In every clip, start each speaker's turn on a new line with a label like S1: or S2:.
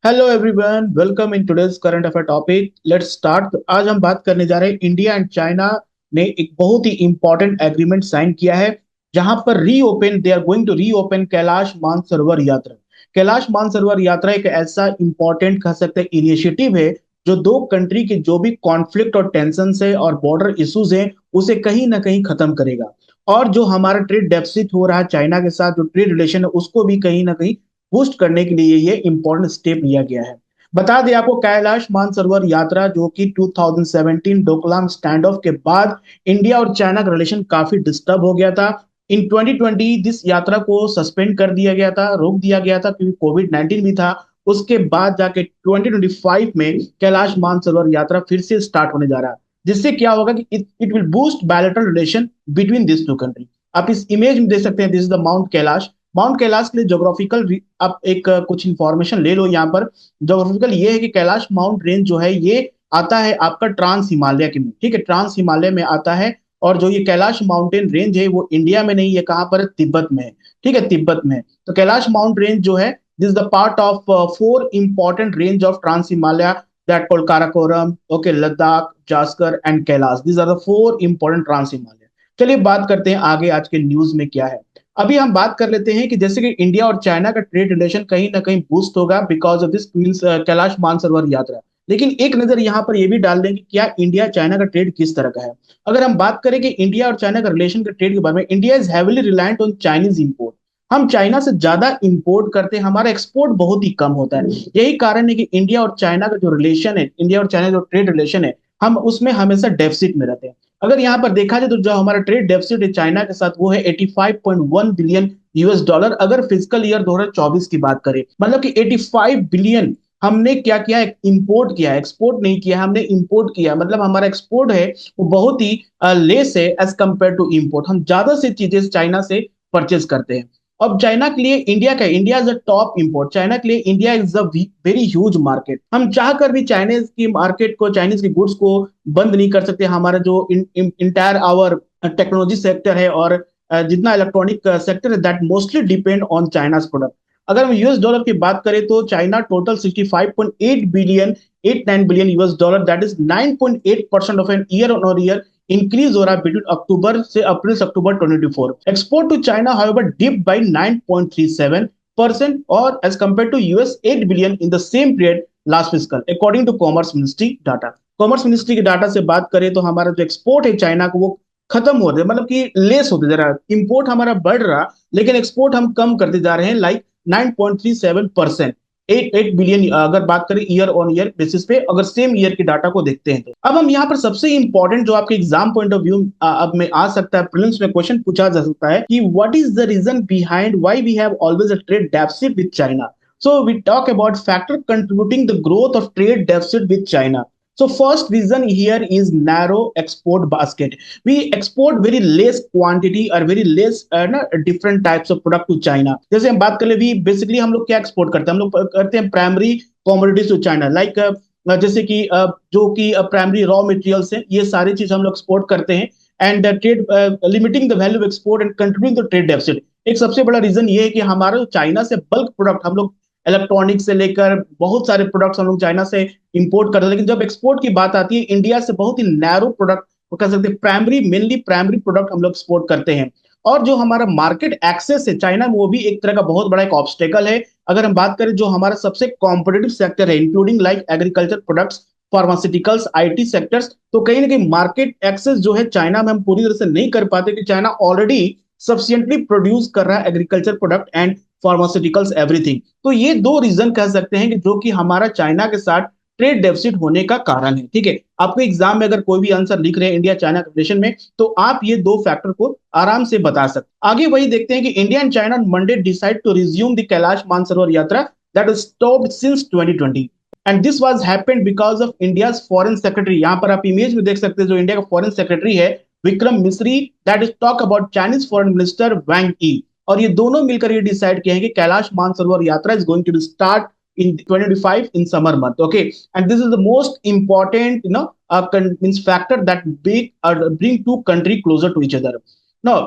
S1: Hello everyone, welcome in today's current affair topic. Let's start. आज हम बात करने जा रहे हैं इंडिया एंड चाइना ने एक बहुत ही इंपॉर्टेंट एग्रीमेंट साइन किया है, जहां पर reopen they are going to reopen Kailash Mansarovar Yatra. Kailash Mansarovar यात्रा एक ऐसा इंपॉर्टेंट कह सकते हैं इनिशिएटिव है जो दो कंट्री के जो भी कॉन्फ्लिक्ट और टेंशन है और बॉर्डर इश्यूज हैं उसे कहीं ना कहीं खत्म करेगा। और जो हमारा ट्रेड डेफिसिट हो रहा है चाइना के साथ, जो ट्रेड रिलेशन है उसको भी कहीं ना कहीं बूस्ट करने के लिए ये इंपॉर्टेंट स्टेप लिया गया है। बता दें आपको, कैलाश मानसरोवर यात्रा जो कि 2017 डोकलाम स्टैंड ऑफ के बाद इंडिया और चाइना का रिलेशन काफी डिस्टर्ब हो गया था। इन 2020 दिस यात्रा को सस्पेंड कर दिया गया था, रोक दिया गया था क्योंकि कोविड-19 भी था। उसके बाद जाके 2025 में कैलाश मानसरोवर यात्रा फिर से स्टार्ट होने जा रहा है, जिससे क्या होगा कि it will boost bilateral relation between this two country. आप इस इमेज में देख सकते हैं, this is the mount Kailash. Mount Kailash के लिए जोग्राफिकल आप एक कुछ इंफॉर्मेशन ले लो यहाँ पर। जोग्राफिकल ये है कि कैलाश माउंट रेंज जो है ये आता है आपका ट्रांस हिमालय के में, ठीक है, ट्रांस हिमालय में आता है। और जो ये कैलाश माउंटेन रेंज है वो इंडिया में नहीं है, कहाँ पर है? तिब्बत में है। ठीक है, तिब्बत में है। तो कैलाश माउंट रेंज जो है, this is the part of four important range of trans Himalaya, that called Karakoram, okay, Ladakh, Zanskar and Kailash. These are the four important trans Himalaya. चलिए बात करते हैं आगे आज के न्यूज में क्या है। अभी हम बात कर लेते हैं कि जैसे कि इंडिया और चाइना का ट्रेड रिलेशन कहीं ना कहीं बूस्ट होगा because of this queens Kailash Mansarovar Yatra. लेकिन एक नजर यहाँ पर यह भी डाल दें कि क्या इंडिया चाइना का ट्रेड किस तरह का है। अगर हम बात करें कि इंडिया और चाइना का रिलेशन के ट्रेड के बारे में, India is heavily reliant on Chinese import. हम चाइना से ज्यादा इंपोर्ट करते हैं, हमारा एक्सपोर्ट बहुत ही कम होता है। यही कारण है कि इंडिया और चाइना का जो रिलेशन है, इंडिया और चाइना जो ट्रेड रिलेशन है, हम उसमें हमेशा डेफिसिट में रहते हैं। अगर यहाँ पर देखा जाए तो जो हमारा ट्रेड डेफिसिट है चाइना के साथ वो है 85.1 बिलियन यूएस डॉलर। अगर फिजिकल ईयर 2024 की बात करें, मतलब कि 85 बिलियन हमने क्या किया है? इंपोर्ट किया है, एक्सपोर्ट नहीं किया, हमने इंपोर्ट किया। मतलब हमारा एक्सपोर्ट है वो बहुत ही लेस है एज कंपेयर टू इंपोर्ट। हम ज्यादा से चीजें चाइना से परचेज करते हैं। अब चाइना के लिए इंडिया का, India is a top import. China के लिए India is a very huge market. हम चाहकर भी चाइनीज की मार्केट को, चाइनीज की गुड्स को बंद नहीं कर सकते। हमारा जो इंटायर आवर टेक्नोलॉजी सेक्टर है और जितना इलेक्ट्रॉनिक सेक्टर है, that mostly depend on China's product. अगर हम यूएस डॉलर की बात करें तो China total 65.8 billion 89 billion US dollar, that is 9.8% of an year on year increase हो रहा है बिटवीन अक्टूबर से अप्रैल से October 2024। Export to China however dip by 9.37% और as compare to US 8 billion in the same period last fiscal, according to commerce ministry data. Commerce ministry के data से बात करें तो हमारा जो एक्सपोर्ट है चाइना को वो खत्म हो रहे, मतलब कि लेस होते जा रहा है। इंपोर्ट हमारा बढ़ रहा लेकिन एक्सपोर्ट हम कम करते जा रहे हैं, लाइक 9.37%, 8 बिलियन अगर बात करें ईयर ऑन ईयर बेसिस पे, अगर सेम ईयर के डाटा को देखते हैं तो। अब हम यहाँ पर सबसे इंपॉर्टेंट जो आपके एग्जाम पॉइंट ऑफ व्यू अब में आ सकता है, प्रीलिम्स में क्वेश्चन पूछा जा सकता है कि what is the reason behind why we have always a trade deficit with China. So we talk about factor contributing the growth of trade deficit with China. So first reason here is narrow export basket. We export very less quantity or very less different types of product to China. जैसे हम बात कर ले, we basically हम लोग क्या export करते हैं? हम लोग करते हैं primary commodities to China, like जैसे कि जो कि प्राइमरी रॉ मटेरियल्स हैं, ये सारी चीज हम लोग एक्सपोर्ट करते हैं। And trade limiting the value of export and contributing the trade deficit. एक सबसे बड़ा रीजन ये है कि हमारा चाइना से बल्क प्रोडक्ट, हम लोग इलेक्ट्रॉनिक से लेकर बहुत सारे प्रोडक्ट्स हम लोग चाइना से इंपोर्ट करते हैं। लेकिन जब एक्सपोर्ट की बात आती है, इंडिया से बहुत ही नैरो प्रोडक्ट, वो कह सकते हैं प्राइमरी, मेनली प्राइमरी प्रोडक्ट हम लोग एक्सपोर्ट करते हैं। और जो हमारा मार्केट एक्सेस है चाइना में, वो भी एक तरह का बहुत बड़ा एक ऑब्स्टेकल है। अगर हम बात करें जो हमारा सबसे कॉम्पिटेटिव सेक्टर है, including like agriculture products, pharmaceuticals, IT sectors, तो कहीं ना कहीं मार्केट एक्सेस जो है चाइना में हम पूरी तरह से नहीं कर पाते कि चाइना ऑलरेडी सफिशियंटली प्रोड्यूस कर रहा है agriculture product and pharmaceuticals everything. तो ये दो रीजन कह सकते हैं कि जो कि हमारा चाइना के साथ ट्रेड डेफिसिट होने का कारण है। ठीक है, आपको एग्जाम में अगर कोई भी आंसर लिख रहे हैं इंडिया चाइना रिलेशन में, तो आप ये दो फैक्टर को आराम से बता सकते। आगे वही देखते हैं कि India and China Monday decide to resume the Kailash Mansarovar Yatra that is stopped since 2020। And this was happened because of India's foreign secretary. यहां पर आप इमेज में देख सकते हैं जो इंडिया का फॉरेन सेक्रेटरी है, Vikram Misri, that is talk about Chinese foreign minister Wang Yi. और ये दोनों मिलकर ये डिसाइड किया है कि Kailash Mansarovar Yatra is going to start in 2025 in summer month. Okay, and this is the most important means factor that bring two country closer to each other. Now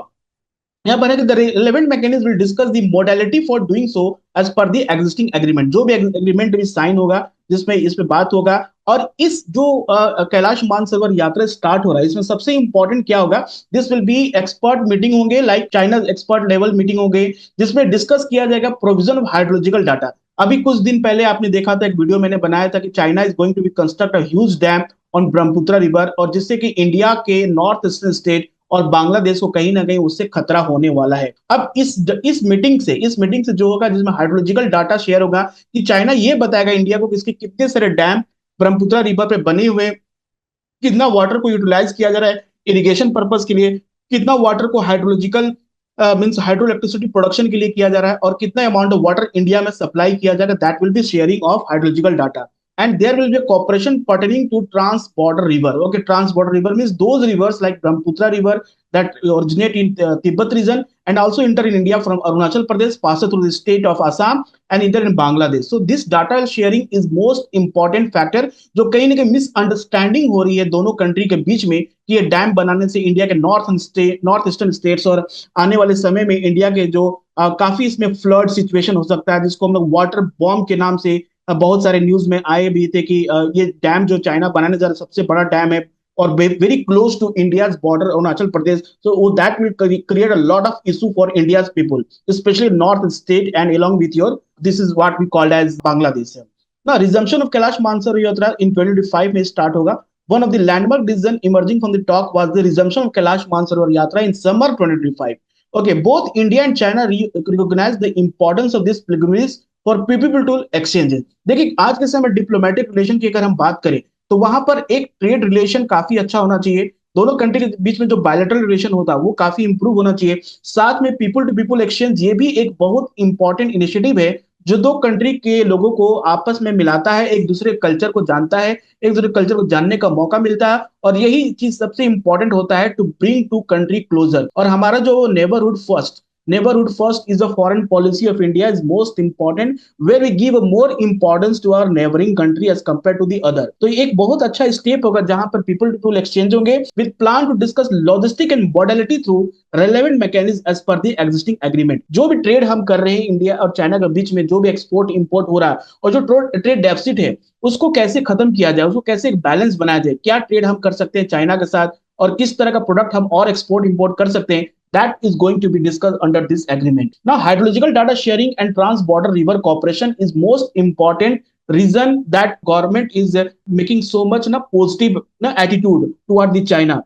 S1: यहाँ पर है कि the relevant mechanism will discuss the modality for doing so as per the existing agreement. जो भी agreement भी sign होगा जिसमें इस पे बात होगा। और इस जो कैलाश मानसरोवर यात्रा स्टार्ट हो रहा है, इसमें सबसे इंपॉर्टेंट क्या होगा, this will be expert meeting होंगे, like China expert level meeting होंगे, जिसमें डिस्कस किया जाएगा प्रोविजन ऑफ हाइड्रोलॉजिकल डाटा। अभी कुछ दिन पहले आपने देखा था, एक वीडियो मैंने बनाया था कि China is going to be construct a huge dam on Brahmaputra river, और जिससे कि इंडिया के नॉर्थ ईस्टर्न स्टेट और बांग्लादेश को कहीं ना कहीं उससे खतरा होने वाला है। अब इस मीटिंग से जो होगा, जिसमें हाइड्रोलॉजिकल डाटा शेयर होगा, कि चाइना ये बताएगा इंडिया को कि इसके कितने सारे डैम ब्रह्मपुत्र रिवर पे बने हुए, कितना वाटर को यूटिलाइज किया जा रहा है इरिगेशन पर्पज के लिए, कितना वाटर को hydrological means hydro electricity production के लिए किया जा रहा है, और कितना अमाउंट ऑफ वाटर इंडिया में सप्लाई किया जा रहा है। That will be sharing of hydrological data. And there will be a cooperation pertaining to trans-border river. Okay, trans-border river means those rivers like Brahmaputra river that originate in Tibet region and also enter in India from Arunachal Pradesh, pass through the state of Assam and enter in Bangladesh. So this data sharing is most important factor, जो कहीं ना कहीं misunderstanding हो रही है दोनों country के बीच में, कि ये डैम बनाने से इंडिया के नॉर्थ ईस्टर्न स्टेट्स और आने वाले समय में इंडिया के जो काफी इसमें फ्लड सिचुएशन हो सकता है, जिसको हम लोग वाटर बॉम्ब के नाम से बहुत सारे न्यूज में आए भी थे, कि ये डैम जो चाइना बनाने जा रहा है सबसे बड़ा डैम है, और very close to India's border Arunachal Pradesh. So that will create a lot of issue for India's people, specially north state and along with your, this is what we called as Bangladesh. Now resumption of Kailash Mansarovar Yatra in 2025 में start होगा। One of the landmark decision emerging from the talk was the resumption of Kailash Mansarovar Yatra in summer 2025. Okay, both India and China recognize the importance of this pilgrimage for people to exchanges. देखिए आज के समय diplomatic relation की अगर हम बात करें, तो वहां पर एक ट्रेड रिलेशन काफी अच्छा होना चाहिए। दोनों कंट्री के बीच में जो बायलैटरल रिलेशन होता है वो काफी इंप्रूव होना चाहिए। साथ में पीपल टू पीपल एक्सचेंज, ये भी एक बहुत इंपॉर्टेंट इनिशिएटिव है, जो दो कंट्री के लोगों को आपस में मिलाता है, एक दूसरे कल्चर को जानता है, एक दूसरे कल्चर को जानने का मौका मिलता है, और यही चीज सबसे इंपॉर्टेंट होता है to bring two country closer. और हमारा जो Neighborhood first is a foreign policy of India is most important, where we give more importance to our neighboring country as compared to the other. तो ये एक बहुत अच्छा स्टेप होगा जहां पर पीपल टू पीपल एक्सचेंज होंगे, with plan to discuss logistic and modality through relevant mechanism as per the existing agreement. जो भी ट्रेड हम कर रहे हैं इंडिया और चाइना के बीच में, जो भी एक्सपोर्ट इंपोर्ट हो रहा है, और जो ट्रेड डेफिसिट है उसको कैसे खत्म किया जाए, उसको कैसे एक बैलेंस बनाया जाए, क्या ट्रेड हम कर सकते हैं चाइना के साथ, और किस तरह का प्रोडक्ट हम और एक्सपोर्ट इंपोर्ट कर सकते हैं, that is going to be discussed under this agreement. Now, hydrological data sharing and trans-border river cooperation is most important reason that government is making so much positive attitude toward the China,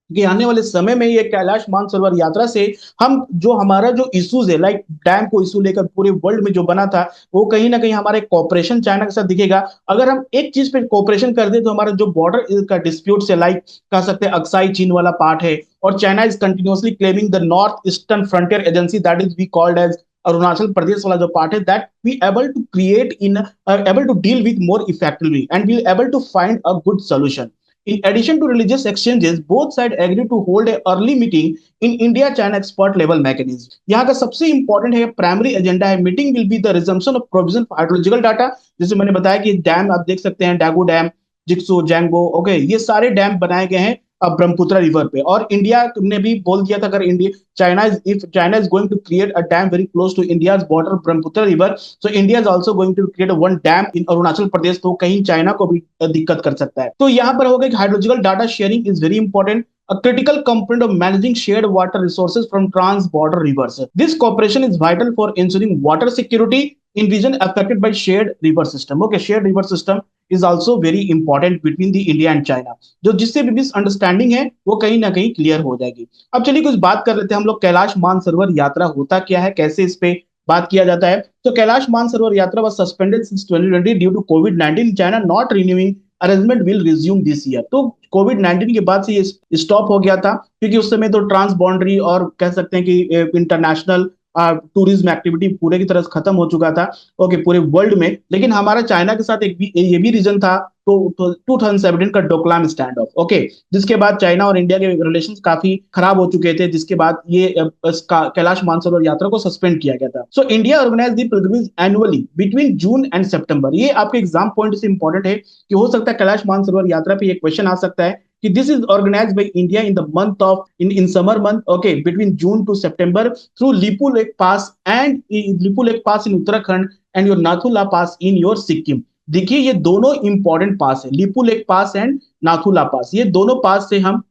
S1: कि आने वाले समय में ये कैलाश मानसरोवर यात्रा से हम जो हमारा जो इश्यूज है, लाइक डैम को इशू लेकर पूरे वर्ल्ड में जो बना था, वो कहीं ना कहीं हमारे कॉपरेशन चाइना के साथ दिखेगा। अगर हम एक चीज पे कॉपरेशन कर दे, तो हमारा जो बॉर्डर का डिस्प्यूट है, लाइक कह सकते हैं अक्साई चीन वाला पार्ट है, और China is continuously claiming the north eastern frontier agency, that is we called as Arunachal Pradesh वाला जो पार्ट है, that we able to create in able to deal with more effectively and we able to find a good solution. In addition to religious exchanges, both sides agreed to hold a early meeting in India-China expert level mechanism. यहाँ का सबसे important है, primary agenda है, meeting will be the resumption of provision for hydrological data. जैसे मैंने बताया कि dam आप देख सकते हैं, डागू डैम, जिक्सो, जैंगो, ओके, ये सारे डैम बनाए गए हैं अब ब्रह्मपुत्र रिवर पे। और इंडिया ने भी बोल दिया था, अगर India China is going to create a dam very close to India's border Brahmaputra river, so India is also going to create one dam in Arunachal Pradesh, तो कहीं चाइना को भी दिक्कत कर सकता है। तो यहाँ पर होगा कि hydrological data sharing is very important, a critical component of managing shared water resources from trans-border rivers. This cooperation is vital for ensuring water security in region affected by shared river system. Okay, shared river system is also very important between the India and China. जो जिससे भी misunderstanding है वो कहीं ना कहीं clear हो जाएगी। अब चलिए कुछ बात कर लेते हैं हम लोग, कैलाश मानसरोवर यात्रा होता क्या है, कैसे इस पे बात किया जाता है। तो कैलाश मानसरोवर यात्रा was suspended since 2020 due to COVID-19. China not renewing arrangement will resume this year. तो कोविड 19 के बाद से ये स्टॉप हो गया था, क्योंकि उस समय तो ट्रांस बाउंड्री और कह सकते हैं कि इंटरनेशनल टूरिज्म एक्टिविटी पूरे की तरह खत्म हो चुका था, ओके, पूरे वर्ल्ड में। लेकिन हमारा चाइना के साथ एक भी ये भी रीजन था, तो 2017 का डोकलाम स्टैंड ऑफ, ओके, जिसके बाद चाइना और इंडिया के रिलेशंस काफी खराब हो चुके थे, जिसके बाद ये कैलाश मानसरोवर यात्रा को सस्पेंड किया गया था। So India organise the pilgrimage annually between June and September. ये आपके एग्जाम पॉइंट से इंपॉर्टेंट है, कि हो सकता है कैलाश मानसरोवर यात्रा पे ये क्वेश्चन आ सकता है कि this is organised by India in the month of in summer month, okay, between June to September through Lipu Lekh pass and Lipu Lekh pass in Uttarakhand and your Nathula pass in your Sikkim. देखिए ये दोनों इंपॉर्टेंट पास है, Lipu Lekh pass and Nathula pass, ये दोनों पास से हम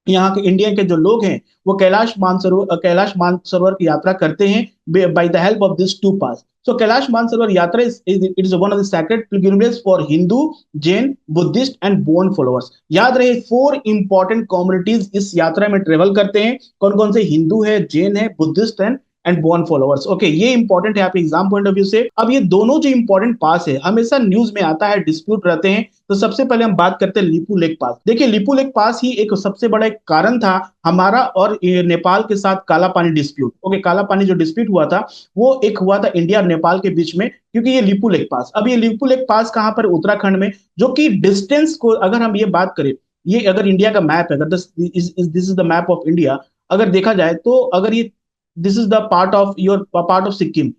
S1: यहाँ के इंडिया के जो लोग हैं वो कैलाश मानसरोवर की यात्रा करते हैं by the help of this two pass. So Kailash Mansarovar Yatra it is one of the sacred pilgrimage for Hindu, Jain, Buddhist and Bon followers. याद रहे 4 इंपॉर्टेंट कम्युनिटीज इस यात्रा में ट्रेवल करते हैं। कौन कौन से? हिंदू है, जैन है, Buddhist and Bon followers. Okay, ये इंपॉर्टेंट है आपके एग्जाम पॉइंट ऑफ व्यू से। अब ये दोनों जो इंपॉर्टेंट पास है हमेशा न्यूज में आता है, डिस्प्यूट रहते हैं। तो सबसे पहले हम बात करते हैं लिपू लेक पास। देखिए लिपू लेक पास ही एक सबसे बड़ा एक कारण था हमारा और नेपाल के साथ काला पानी डिस्प्यूट। ओके, काला पानी जो डिस्प्यूट हुआ था वो एक हुआ था इंडिया और नेपाल के बीच में, क्योंकि ये लिपू लेक पास। अब ये लिपू लेक पास कहां पर? उत्तराखंड में, जो कि डिस्टेंस को अगर हम ये बात करें, ये अगर इंडिया का मैप है, अगर this is the map of India, अगर देखा जाए तो अगर ये this is the part of Sikkim,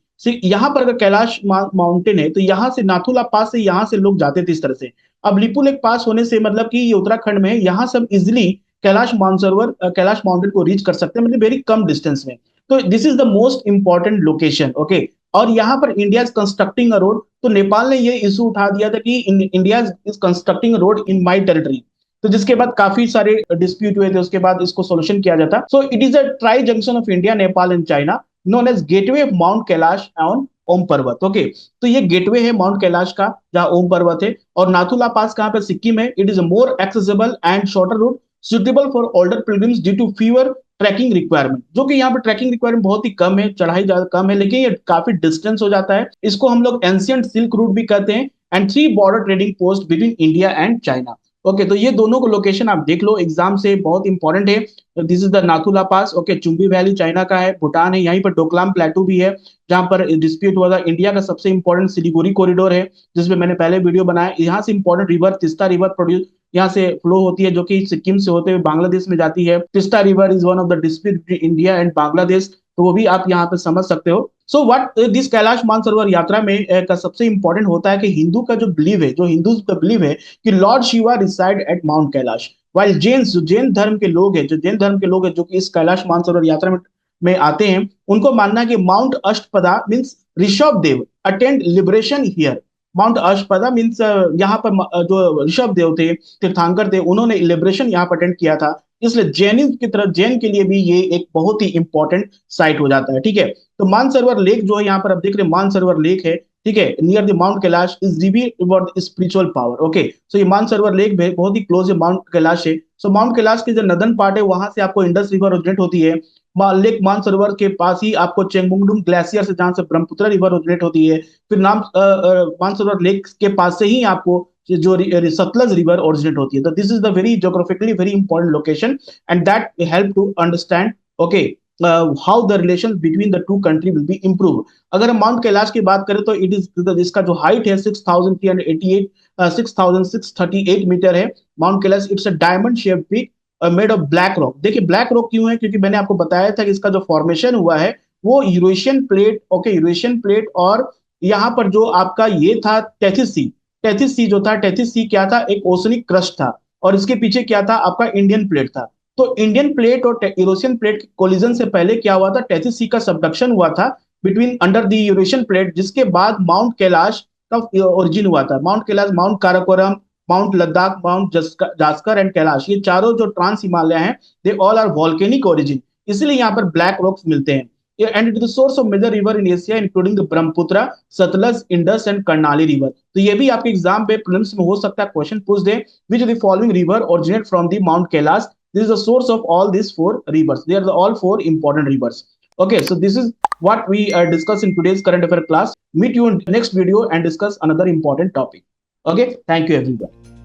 S1: यहाँ पर अगर कैलाश माउंटेन है तो यहाँ से नाथुला पास से यहाँ से लोग जाते थे इस तरह से। अब लिपू लेक पास होने से मतलब कि ये उत्तराखंड में है, यहाँ से हम इजिली कैलाश माउंटेन को रीच कर सकते हैं, मतलब वेरी कम डिस्टेंस में। तो this is the most important location. Okay, और यहाँ पर India is constructing a road, तो नेपाल ने ये इशू उठा दिया था कि India is constructing a road in my territory. तो जिसके बाद काफी सारे डिस्प्यूट हुए थे, उसके बाद इसको सोल्यूशन किया जाता। So it is a tri junction of India, Nepal and China, known as gateway of mount Kailash on Om Parvat. Okay, तो ये गेटवे है माउंट कैलाश का जहां ओम पर्वत है। और नाथुला पास कहां पे? सिक्किम है। It is a more accessible and shorter route suitable for older pilgrims due to fewer trekking requirement, जो कि यहाँ पे ट्रैकिंग रिक्वायरमेंट बहुत ही कम है, चढ़ाई ज्यादा कम है, लेकिन ये काफी डिस्टेंस हो जाता है। इसको हम लोग एंशियंट सिल्क रूट भी कहते हैं। And 3 border trading post between India and China. Okay, तो ये दोनों को लोकेशन आप देख लो, एग्जाम से बहुत इंपॉर्टेंट है। This is the Nathula pass. Okay, Chumbi valley China का है, भूटान है, यहीं पर डोकलाम प्लेटू भी है जहां पर डिस्प्यूट हुआ था। इंडिया का सबसे इंपॉर्टेंट सिलीगुड़ी कॉरिडोर है, जिसमें मैंने पहले वीडियो बनाया। यहाँ से important river Teesta river produce यहाँ से फ्लो होती है, जो कि सिक्किम से होते हुए बांग्लादेश में जाती है। Teesta river is one of the dispute India and Bangladesh, तो वो भी आप यहाँ पे समझ सकते हो। So what this Kailash Mansarovar यात्रा में का सबसे इंपॉर्टेंट होता है कि हिंदू का जो बिलीव है, जो हिंदू का बिलीव है कि lord Shiva reside at Mount Kailash, while Jains, जो जैन धर्म के लोग हैं, जो कि इस कैलाश मानसरोवर यात्रा में आते हैं, उनको मानना है कि mount Ashtapada means Rishabh Dev attend liberation here. Mount Ashtapada means यहाँ पर जो ऋषभ देव थे, तीर्थंकर थे, उन्होंने लिबरेशन यहाँ पर अटेंड किया था। इसलिए जैनिज्म की तरफ, जैन के लिए भी ये एक बहुत ही इंपॉर्टेंट साइट हो जाता है। ठीक है, तो मानसरोवर लेक जो है यहाँ पर आप देख रहे हैं, मानसरोवर लेक है, ठीक है, near the mount Kailash is revealed about spiritual power. Okay, so ये मानसरोवर लेक बहुत ही क्लोज है माउंट कैलाश है। सो माउंट कैलाश की जो नदन पार्ट है वहां से आपको इंडस रिवर ओरिजिनेट होती है। लेक मानसरोवर के पास ही आपको चेंगमुंगडुम ग्लेशियर से, जहां से ब्रह्मपुत्र रिवर ओरिजिनेट होती है। फिर मानसरोवर लेक के पास से ही आपको जो सतलज रिवर ओरिजिनेट होती है। तो this is the very geographically very important location and that help to understand okay how the relation between the two country will be improve. अगर हम माउंट कैलाश की बात करें तो इट इज इसका जो हाइट है 6,638 मीटर है। Mount Kailash it's a diamond shape peak made of black rock. देखिए ब्लैक रॉक क्यों है? क्योंकि मैंने आपको बताया था कि इसका जो फॉर्मेशन हुआ है वो Eurasian plate, okay, Eurasian plate, और यहाँ पर जो आपका ये था टेथिस सी जो था, टेथिस सी क्या था? एक ओशनिक क्रस्ट था, और इसके पीछे क्या था? आपका इंडियन प्लेट था। तो इंडियन प्लेट और यूरोशियन प्लेट के कोलिजन से पहले क्या हुआ था? टेथिस सी का सबडक्शन हुआ था between under the Eurasian plate, जिसके बाद माउंट कैलाश का ओरिजिन हुआ था। Mount Kailash, Mount Karakoram, Mount Ladakh, Mount Zanskar and Kailash, ये चारों जो ट्रांस हिमालय हैं, they all are volcanic origin, इसलिए यहाँ पर ब्लैक रॉक्स मिलते हैं। And it is the source of major river in Asia including the Brahmaputra, Sutlej, Indus and Karnali river. तो ये भी आपके एग्जाम पे प्रीलिम्स में हो सकता है क्वेश्चन पूछ दे, which of the following river originate from the mount Kailash? This is the source of all these 4 rivers. They are all 4 important rivers. Okay, so this is what we discuss in today's current affair class. Meet you in next video and discuss another important topic. Okay, thank you everyone.